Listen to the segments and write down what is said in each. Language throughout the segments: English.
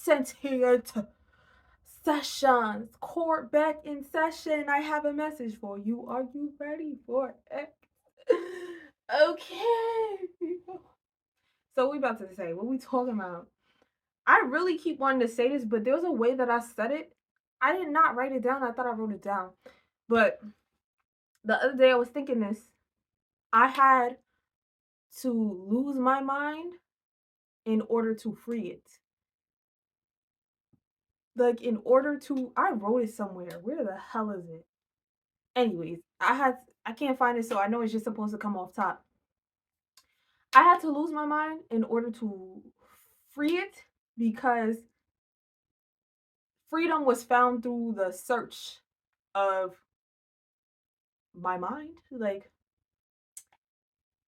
sentient sessions. Court back in session. I have a message for you. Are you ready for it? Okay. So we about to say, what we talking about? I really keep wanting to say this, but there was a way that I said it. I did not write it down. I thought I wrote it down. But the other day I was thinking this. I had to lose my mind in order to free it. Like in order to I wrote it somewhere. Where the hell is it? Anyways, I can't find it, so I know it's just supposed to come off top. I had to lose my mind in order to free it because freedom was found through the search of my mind. Like,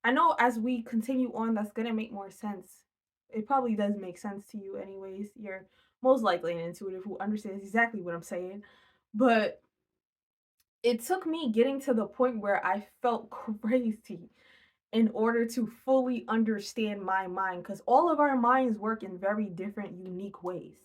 I know as we continue on, that's gonna make more sense. It probably does make sense to you, anyways. You're most likely an intuitive who understands exactly what I'm saying. But it took me getting to the point where I felt crazy in order to fully understand my mind, because all of our minds work in very different, unique ways.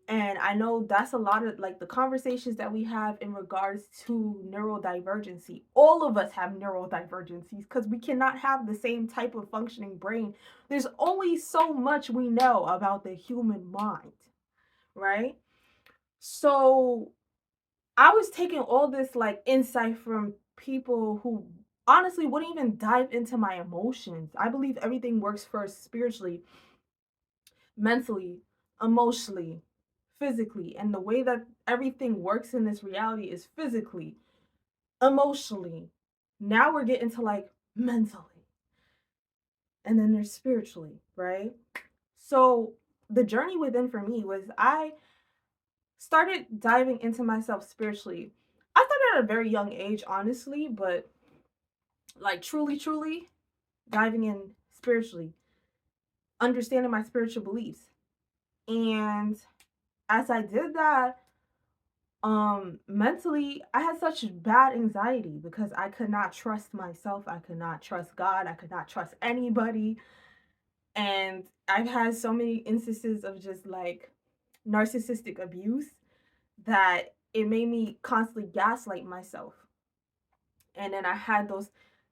And I know that's a lot of like the conversations that we have in regards to neurodivergency. All of us have neurodivergencies because we cannot have the same type of functioning brain. There's only so much we know about the human mind, right? So I was taking all this like insight from people who honestly wouldn't even dive into my emotions. I believe everything works first spiritually, mentally, emotionally, physically. And the way that everything works in this reality is physically, emotionally. Now we're getting to like mentally. And then there's spiritually, right? So the journey within for me was I started diving into myself spiritually. I started at a very young age, honestly, but like truly diving in spiritually, understanding my spiritual beliefs. And as I did that, mentally I had such bad anxiety because I could not trust myself, I could not trust God, I could not trust anybody. And I've had so many instances of just like narcissistic abuse that it made me constantly gaslight myself. And then I had those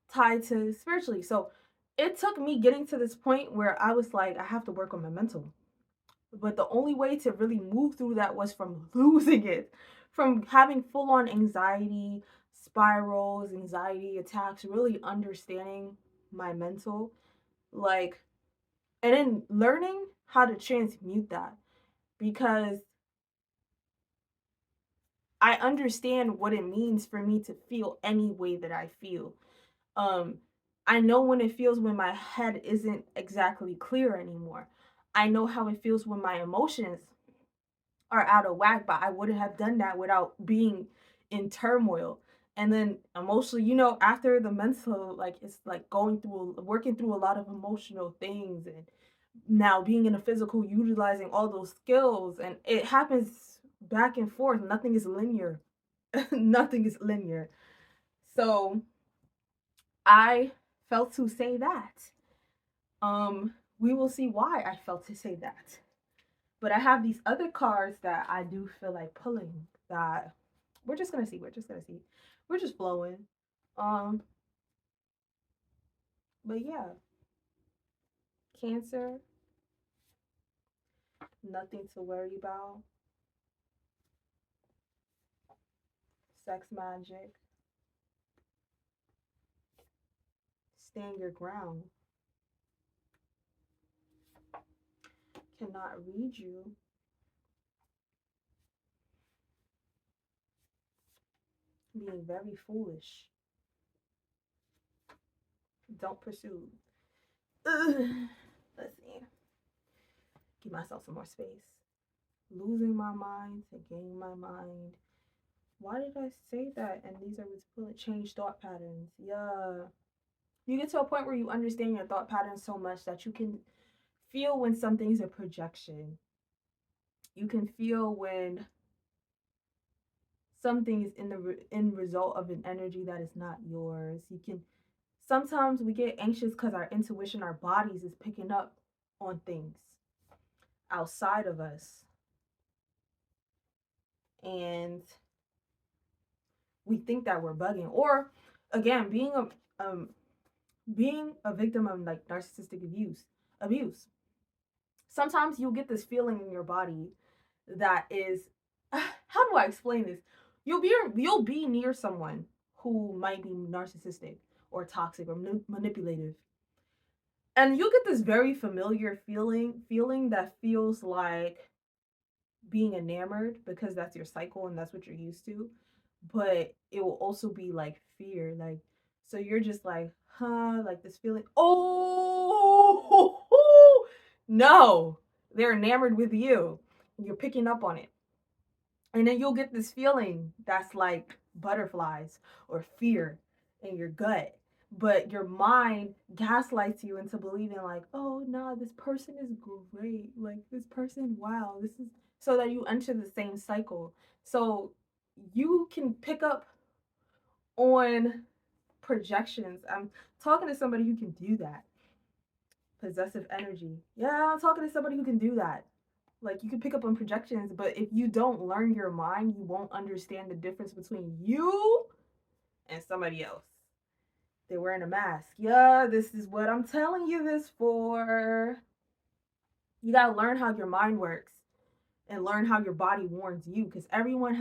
tied to spiritually. So it took me getting to this point where I was like, I have to work on my mental. But the only way to really move through that was from losing it, from having full on anxiety spirals, anxiety attacks, really understanding my mental. Like, and then learning how to transmute that because I understand what it means for me to feel any way that I feel. Um, I know when it feels when my head isn't exactly clear anymore. I know how it feels when my emotions are out of whack, but I wouldn't have done that without being in turmoil. And then emotionally, after the mental, like it's like working through a lot of emotional things and now being in a physical, utilizing all those skills. And it happens back and forth. Nothing is linear. Nothing is linear. So I felt to say that. We will see why I felt to say that. But I have these other cards that I do feel like pulling that we're just gonna see. We're just gonna see. We're just flowing. Um, but yeah, Cancer, nothing to worry about. Sex magic, stand your ground. Cannot read you. Being very foolish. Don't pursue. Ugh. Let's see. Give myself some more space. Losing my mind to gain my mind. Why did I say that? And these are what's change thought patterns. Yeah. You get to a point where you understand your thought patterns so much that you can feel when something's a projection. You can feel when something is in the end result of an energy that is not yours. You can sometimes we get anxious because our intuition, our bodies is picking up on things outside of us. and we think that we're bugging. Or again, being a victim of like narcissistic abuse. Sometimes you'll get this feeling in your body that is, how do I explain this? You'll be near someone who might be narcissistic or toxic or manipulative, and you get this very familiar feeling that feels like being enamored because that's your cycle and that's what you're used to, but it will also be like fear, like, so you're just like, huh, like this feeling, oh, no, they're enamored with you, you're picking up on it, and then you'll get this feeling that's like butterflies or fear in your gut, but your mind gaslights you into believing like, oh no, this person is great, like this person, wow, this is, so that you enter the same cycle. So you can pick up on projections. I'm talking to somebody who can do that. Possessive energy, yeah, I'm talking to somebody who can do that. Like, you can pick up on projections, but if you don't learn your mind, you won't understand the difference between you and somebody else. They're wearing a mask. Yeah, this is what I'm telling you this for. You gotta learn how your mind works and learn how your body warns you, because everyone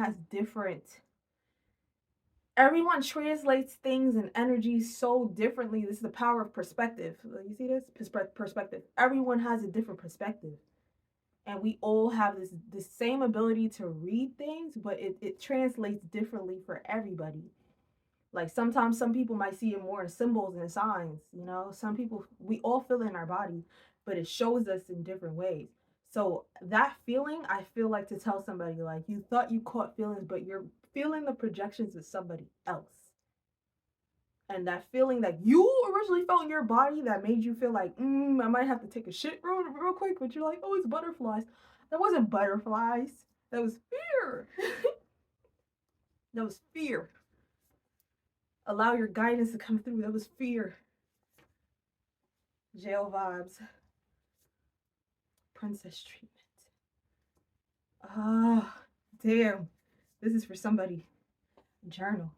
translates things and energies so differently. This is the power of perspective. You see this? Perspective. Everyone has a different perspective, and we all have this same ability to read things, but it translates differently for everybody. Like, sometimes some people might see it more in symbols and signs, some people, we all feel it in our body, but it shows us in different ways. So that feeling, I feel like to tell somebody, like, you thought you caught feelings, but you're feeling the projections of somebody else. And that feeling that you originally felt in your body that made you feel like, I might have to take a shit real quick, but you're like, oh, it's butterflies. That wasn't butterflies. That was fear. That was fear. Allow your guidance to come through. That was fear. Jail vibes. Princess treatment. Ah, damn. This is for somebody. Journal.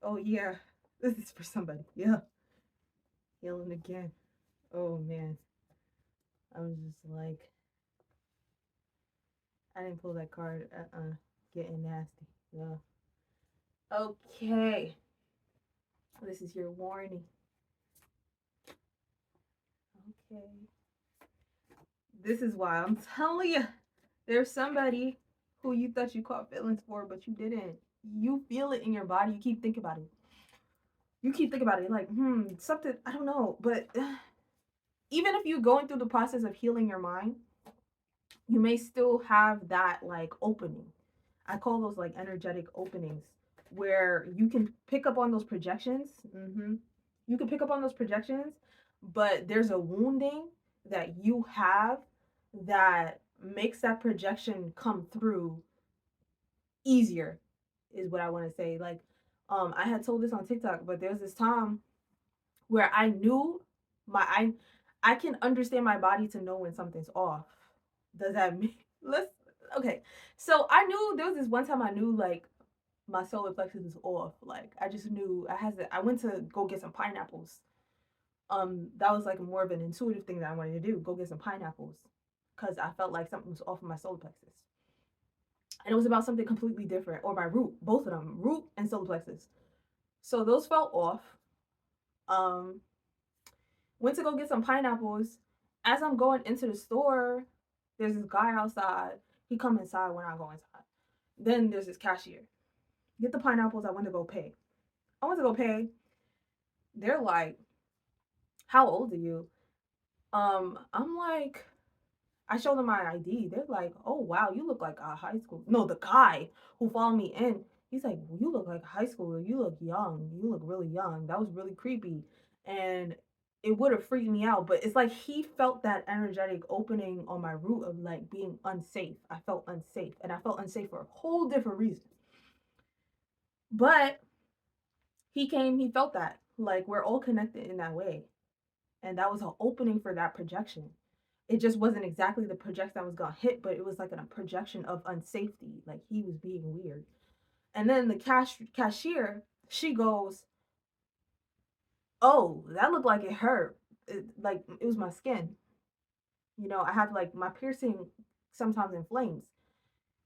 Oh, yeah. This is for somebody. Yeah. Healing again. Oh, man. I was just like, I didn't pull that card. Getting nasty. Yeah. Okay. This is your warning. Okay. This is why I'm telling you, there's somebody who you thought you caught feelings for, but you didn't. You feel it in your body. You keep thinking about it. Like, something, I don't know. But even if you're going through the process of healing your mind, you may still have that like opening. I call those like energetic openings, where you can pick up on those projections. You can pick up on those projections, but there's a wounding that you have that makes that projection come through easier, is what I want to say. Like, I had told this on TikTok, but there's this time where I knew my I can understand my body to know when something's off. Does that mean let's okay. So I knew there was this one time I knew like my solar plexus was off. Like, I just knew I went to go get some pineapples. That was like more of an intuitive thing that I wanted to do, go get some pineapples, because I felt like something was off of my solar plexus. And it was about something completely different, or my root, both of them, root and solar plexus. So those felt off. Um, Went to go get some pineapples. As I'm going into the store, there's this guy outside. He come inside when I go inside. Then there's this cashier. Get the pineapples. I went to go pay. They're like, "How old are you?" I'm like, I showed them my ID. They're like, "Oh wow, you look like a high school." No, the guy who followed me in, he's like, "You look like a high schooler. You look young. You look really young." That was really creepy, and it would have freaked me out. But it's like he felt that energetic opening on my root of like being unsafe. I felt unsafe, and I felt unsafe for a whole different reason. But he came. He felt that like we're all connected in that way, and that was an opening for that projection. it just wasn't exactly the projection I was gonna hit, but it was like a projection of unsafety. Like he was being weird. And then the cashier, she goes, "Oh, that looked like it hurt. Like it was my skin. You know, I have like my piercing sometimes inflames.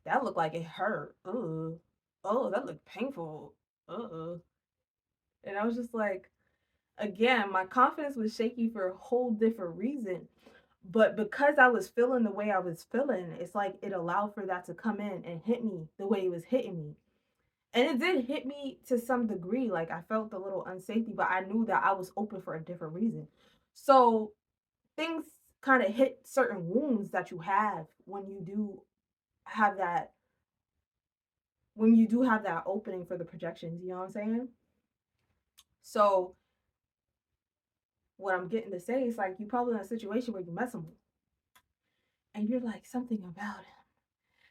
That looked like it hurt. Ugh. Oh, that looked painful. Ugh." And I was just like, again, my confidence was shaky for a whole different reason. But because I was feeling the way I was feeling, it's like it allowed for that to come in and hit me the way it was hitting me. And it did hit me to some degree. Like I felt a little unsafety, but I knew that I was open for a different reason. So things kind of hit certain wounds that you have have that when you do have that opening for the projections, you know what I'm saying? So what I'm getting to say is like you probably in a situation where you met someone and you're like something about him,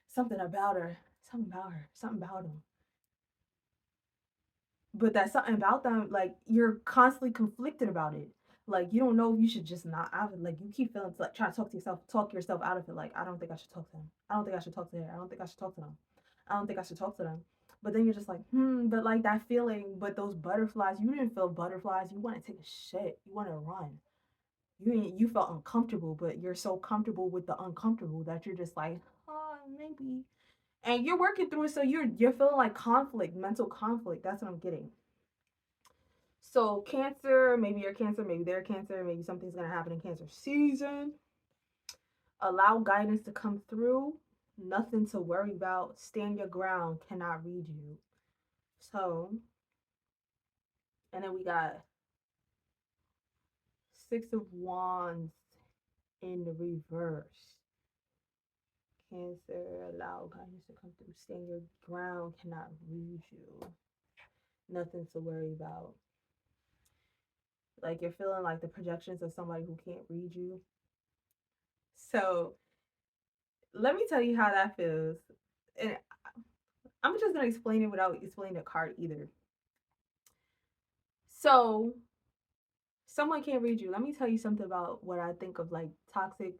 something about her, something about her, something about him. But that's something about them, like you're constantly conflicted about it. Like you don't know if you should just not out of it. Like you keep feeling like trying to talk yourself out of it. Like I don't think I should talk to him. I don't think I should talk to her. I don't think I should talk to them. I don't think I should talk to them. But then you're just like, but like that feeling, but those butterflies, you didn't feel butterflies. You want to take a shit. You want to run. You felt uncomfortable, but you're so comfortable with the uncomfortable that you're just like, oh, maybe. And you're working through it, so you're feeling like conflict, mental conflict. That's what I'm getting. So Cancer, maybe you're Cancer, maybe they're Cancer, maybe something's gonna happen in Cancer season. Allow guidance to come through. Nothing to worry about. Stand your ground. Cannot read you. So, and then we got Six of Wands in the reverse. Cancer, allow guidance to come through. Stand your ground. Cannot read you. Nothing to worry about. Like you're feeling like the projections of somebody who can't read you. So let me tell you how that feels. And I'm just gonna explain it without explaining the card either. So someone can't read you. Let me tell you something about what I think of like toxic,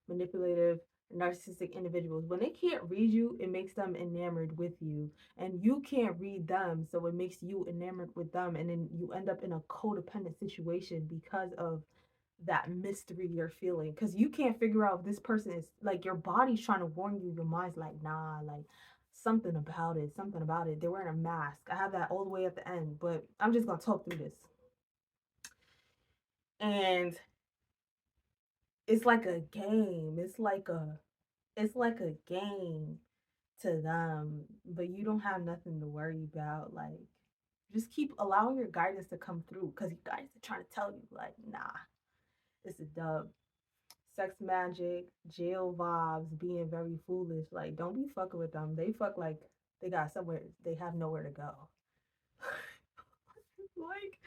manipulative, narcissistic individuals. When they can't read you, it makes them enamored with you. And you can't read them, so it makes you enamored with them. And then you end up in a codependent situation because of that mystery you're feeling. Because you can't figure out if this person is like your body's trying to warn you, your mind's like, nah, like something about it, something about it. They're wearing a mask. I have that all the way at the end, but I'm just gonna talk through this. And it's like a game. It's like a game to them, but you don't have nothing to worry about. Like just keep allowing your guidance to come through because your guidance are trying to tell you, like, nah, it's a dub. Sex magic, jail vibes, being very foolish. Like, don't be fucking with them. They fuck like they got somewhere, they have nowhere to go. like,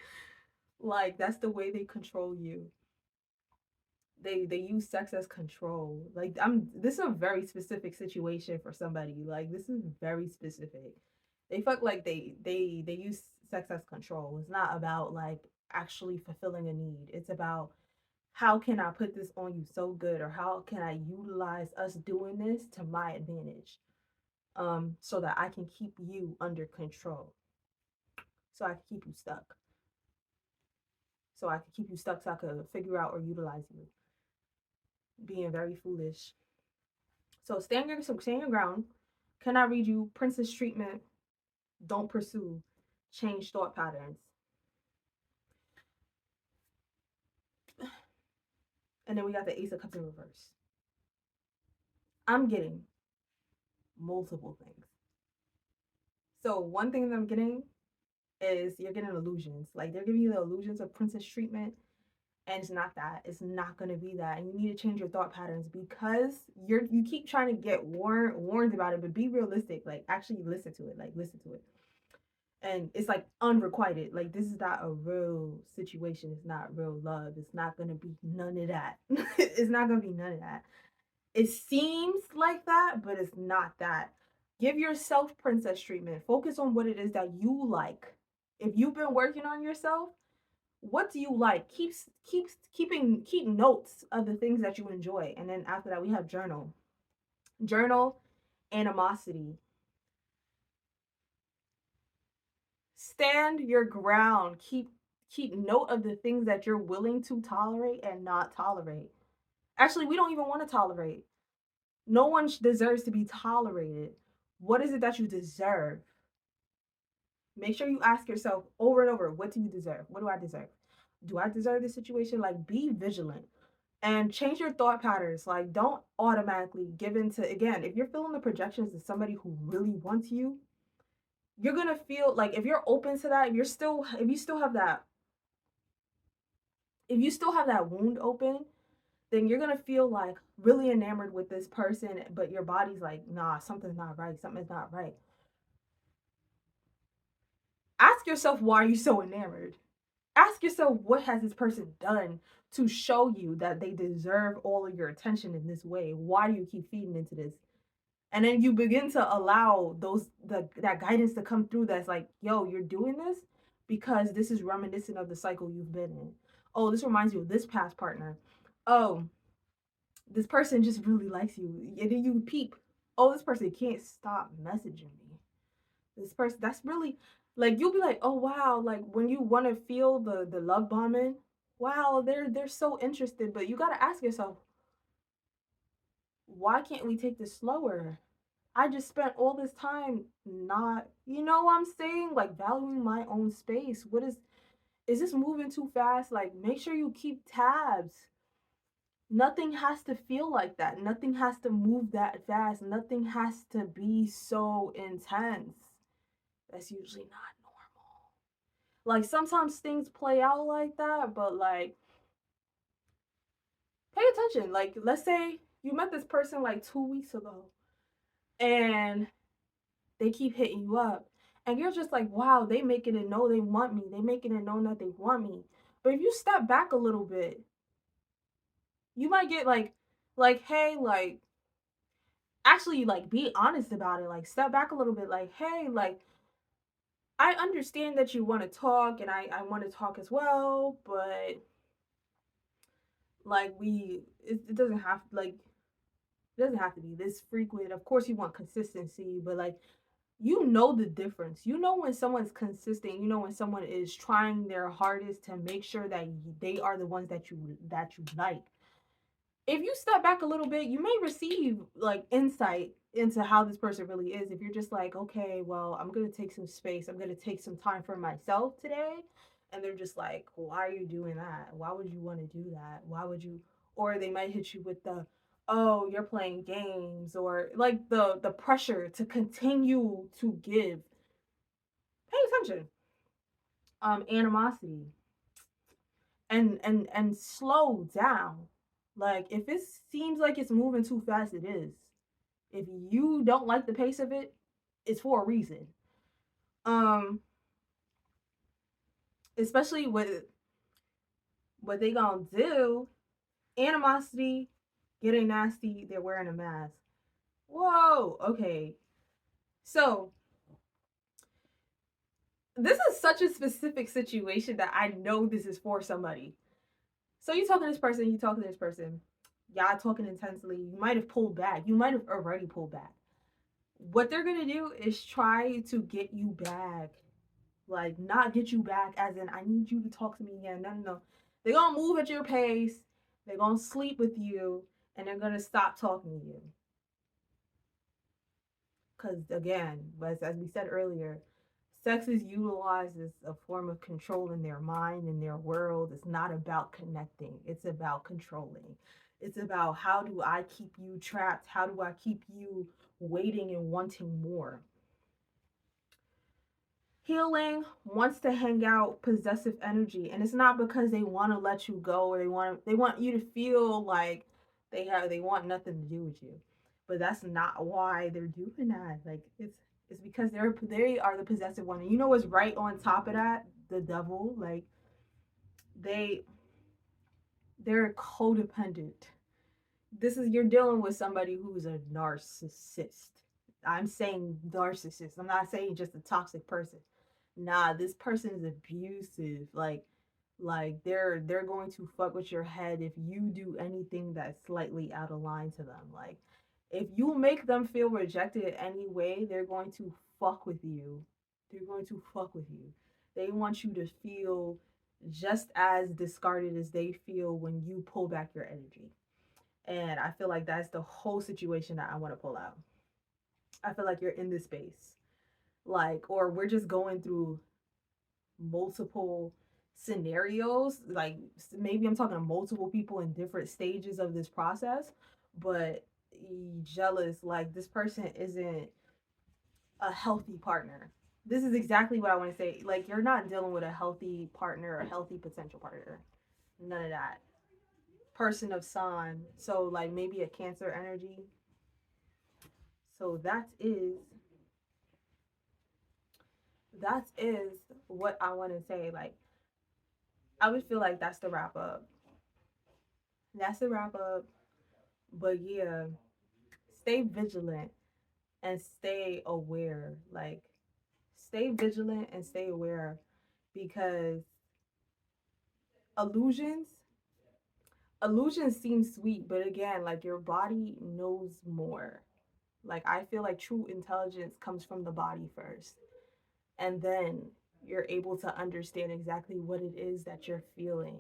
like that's the way they control you. They use sex as control. Like this is a very specific situation for somebody. Like this is very specific. They fuck like they use sex as control. It's not about like actually fulfilling a need. It's about how can I put this on you so good, or how can I utilize us doing this to my advantage, so that I can keep you under control, so I can keep you stuck, so I can keep you stuck, so I could figure out or utilize you. Being very foolish. So stand your ground. Cannot read you. Princess treatment. Don't pursue. Change thought patterns. And then we got the Ace of Cups in reverse. I'm getting multiple things. So one thing that I'm getting is you're getting illusions. Like they're giving you the illusions of princess treatment, and it's not that. It's not gonna be that. And you need to change your thought patterns because you keep trying to get warned about it, but be realistic. Like actually listen to it. Like listen to it. And it's like unrequited. Like this is not a real situation. It's not real love. It's not gonna be none of that. It's not gonna be none of that. It seems like that, but it's not that. Give yourself princess treatment. Focus on what it is that you like. If you've been working on yourself, What do you like? Keep notes of the things that you enjoy. And then after that we have journal. Journal animosity. Stand your ground. Keep note of the things that you're willing to tolerate and not tolerate. Actually, we don't even want to tolerate. No one deserves to be tolerated. What is it that you deserve? Make sure you ask yourself over and over, what do you deserve? What do I deserve? Do I deserve this situation? Like, be vigilant and change your thought patterns. Like, don't automatically give into, again, if you're feeling the projections of somebody who really wants you, you're gonna feel like, if you're open to that, if you still have that wound open, then you're gonna feel like really enamored with this person, but your body's like, nah, something's not right, something's not right. Ask yourself, why are you so enamored? Ask yourself, what has this person done to show you that they deserve all of your attention in this way? Why do you keep feeding into this? And then you begin to allow that guidance to come through, that's like, yo, you're doing this because this is reminiscent of the cycle you've been in. Oh, this reminds you of this past partner. Oh, this person just really likes you. And then you peep, oh, this person can't stop messaging me. This person, that's really, like, you'll be like, oh wow, like when you want to feel the love bombing, wow, they're so interested. But you got to ask yourself, why can't we take this slower? I just spent all this time not, you know what I'm saying, like valuing my own space. What is this moving too fast? Like, make sure you keep tabs. Nothing has to feel like that. Nothing has to move that fast. Nothing has to be so intense. That's usually not normal. Like, sometimes things play out like that, but like, pay attention. Like, let's say you met this person like 2 weeks ago and they keep hitting you up. And you're just like, wow, they making it know they want me. They making it known that they want me. But if you step back a little bit, you might get like, hey, like, actually, like, be honest about it. Like, step back a little bit. Like, hey, like, I understand that you want to talk, and I want to talk as well, but like, it doesn't have, like, it doesn't have to be this frequent. Of course, you want consistency, but like, you know the difference. You know when someone's consistent. You know when someone is trying their hardest to make sure that they are the ones that you like. If you step back a little bit, you may receive like insight into how this person really is. If you're just like, okay, well, I'm gonna take some space. I'm gonna take some time for myself today, and they're just like, why are you doing that? Why would you want to do that? Why would you? Or they might hit you with the, oh, you're playing games, or like the pressure to continue to give. Pay attention. Animosity, and slow down. Like, if it seems like it's moving too fast, it is. If you don't like the pace of it, it's for a reason. Um, Especially with what they gonna do. Animosity, getting nasty, they're wearing a mask. Whoa, okay. So this is such a specific situation that I know this is for somebody. So you talking to this person, you talking to this person, y'all talking intensely. You might have pulled back. You might have already pulled back. What they're gonna do is try to get you back. Like, not get you back as in, I need you to talk to me again. No, no, no. They're gonna move at your pace, they're gonna sleep with you, and they're gonna stop talking to you. Because again, as we said earlier, sex is utilized as a form of control in their mind and their world. It's not about connecting, it's about controlling. It's about, how do I keep you trapped? How do I keep you waiting and wanting more? Healing wants to hang out possessive energy, and it's not because they want to let you go, or they want you to feel like they want nothing to do with you. But that's not why they're doing that. Like, it's because they are the possessive one. And you know what's right on top of that? The devil. Like, they they're codependent. This is, you're dealing with somebody who's a narcissist. I'm saying narcissist. I'm not saying just a toxic person. Nah, this person is abusive. Like, Like they're going to fuck with your head if you do anything that's slightly out of line to them. Like if you make them feel rejected anyway, they're going to fuck with you. They're going to fuck with you. They want you to feel just as discarded as they feel when you pull back your energy. And I feel like that's the whole situation that I want to pull out. I feel like you're in this space. Like, or we're just going through multiple scenarios. Like, maybe I'm talking to multiple people in different stages of this process, but jealous, like, this person isn't a healthy partner. This is exactly what I want to say. Like, you're not dealing with a healthy partner or a healthy potential partner. None of that. Person of Sun. So, like, maybe a Cancer energy. So that is what I want to say. Like, I would feel like that's the wrap up. That's the wrap up. But yeah, stay vigilant and stay aware. Like, stay vigilant and stay aware because illusions illusions seem sweet, but again, like your body knows more. Like, I feel like true intelligence comes from the body first, and then you're able to understand exactly what it is that you're feeling,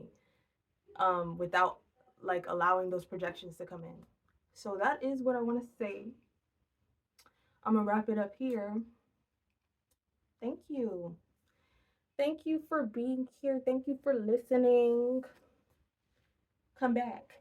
without like allowing those projections to come in. So that is what I want to say. I'm gonna wrap it up here. Thank you. Thank you for being here. Thank you for listening. Come back.